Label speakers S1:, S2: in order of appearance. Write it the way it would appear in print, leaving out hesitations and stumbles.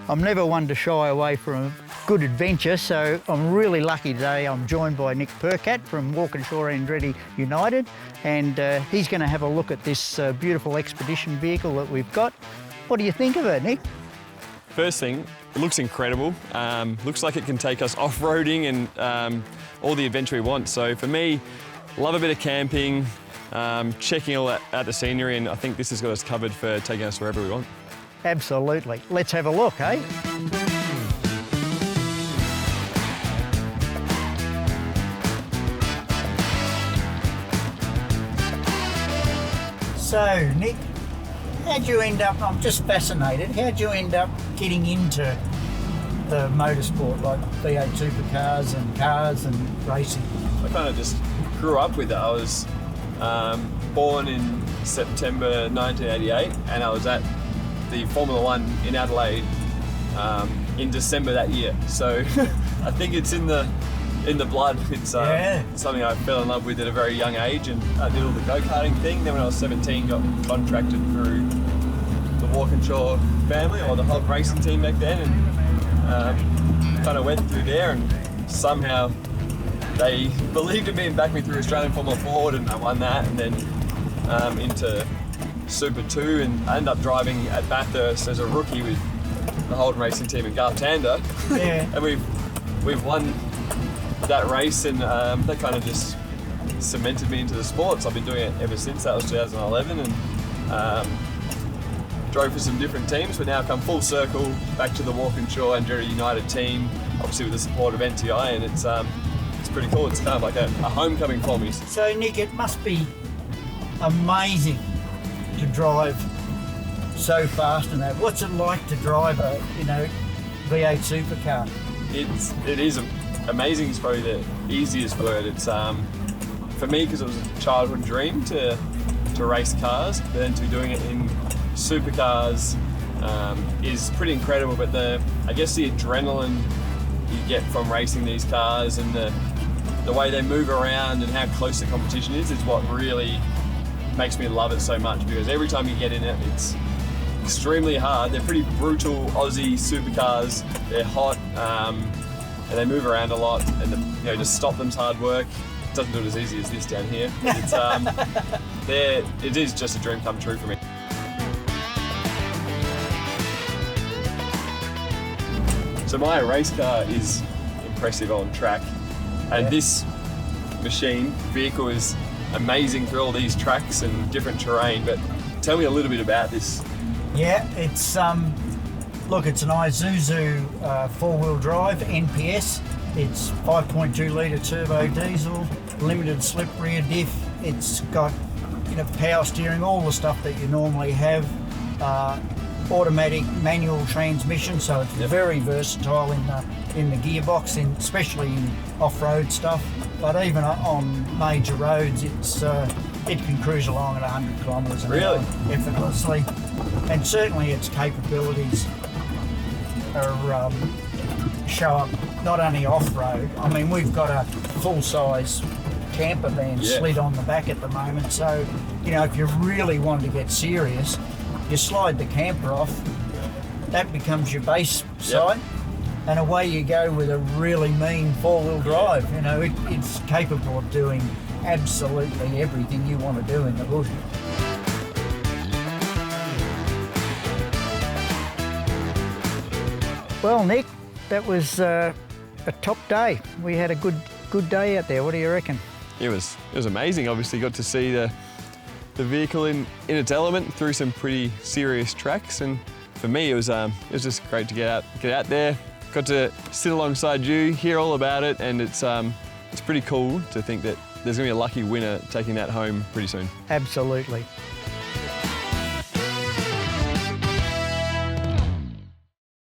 S1: I'm never one to shy away from a good adventure, so I'm really lucky today. I'm joined by Nick Percat from Walkinshaw Andretti United, and he's going to have a look at this beautiful expedition vehicle that we've got. What do you think of it, Nick?
S2: First thing, it looks incredible. Looks like it can take us off-roading and all the adventure we want. So for me, love a bit of camping, checking all out the scenery, and I think this has got us covered for taking us wherever we want.
S1: Absolutely. Let's have a look, eh? So, Nick, how'd you end up, I'm just fascinated, how'd you end up getting into the motorsport, like V8 supercars and cars and racing?
S2: I kind of just grew up with it. I was born in September 1988, and I was at the Formula One in Adelaide in December that year. So I think it's in the blood. It's something I fell in love with at a very young age, and I did all the go-karting thing. Then when I was 17, got contracted through the Walkinshaw family, or the whole racing team back then, and kind of went through there, and somehow they believed in me and backed me through Australian Formula Ford, and I won that, and then into Super 2, and I ended up driving at Bathurst as a rookie with the Holden racing team in Gartanda.
S1: Yeah.
S2: And we've won that race, and that kind of just cemented me into the sports. I've been doing it ever since. That was 2011, and drove for some different teams, but now come full circle back to the Walkinshaw Andretti United team, obviously with the support of NTI, and it's pretty cool. It's kind of like a homecoming for me.
S1: So, Nick, it must be amazing to drive so fast and that. What's it like to drive a V8 supercar?
S2: It is amazing. Is probably the easiest word. It's for me, because it was a childhood dream to race cars, but then to be doing it in supercars is pretty incredible. But I guess the adrenaline you get from racing these cars, and the way they move around and how close the competition is what really makes me love it so much, because every time you get in it, it's extremely hard. They're pretty brutal Aussie supercars. They're hot, and they move around a lot, and just stop them's hard work. It doesn't do it as easy as this down here. It's it is just a dream come true for me. So my race car is impressive on track, and this vehicle is amazing for all these tracks and different terrain. But tell me a little bit about this.
S1: Yeah, it's it's an Isuzu four-wheel drive NPS. It's 5.2 litre turbo diesel, limited slip rear diff. It's got power steering, all the stuff that you normally have. Automatic manual transmission, so it's very versatile in the gearbox, especially in off-road stuff. But even on major roads, it can cruise along at 100 kilometres an hour effortlessly. And certainly its capabilities show up not only off-road. I mean, we've got a full-size camper van slid on the back at the moment, so if you really want to get serious, you slide the camper off, that becomes your base side, and away you go with a really mean four-wheel drive. It's capable of doing absolutely everything you want to do in the bush. Well, Nick, that was a top day. We had a good day out there. What do you reckon?
S2: It was amazing. Obviously got to see the vehicle in its element through some pretty serious tracks, and for me it was just great to get out there. Got to sit alongside you, hear all about it, and it's pretty cool to think that there's going to be a lucky winner taking that home pretty soon.
S1: Absolutely.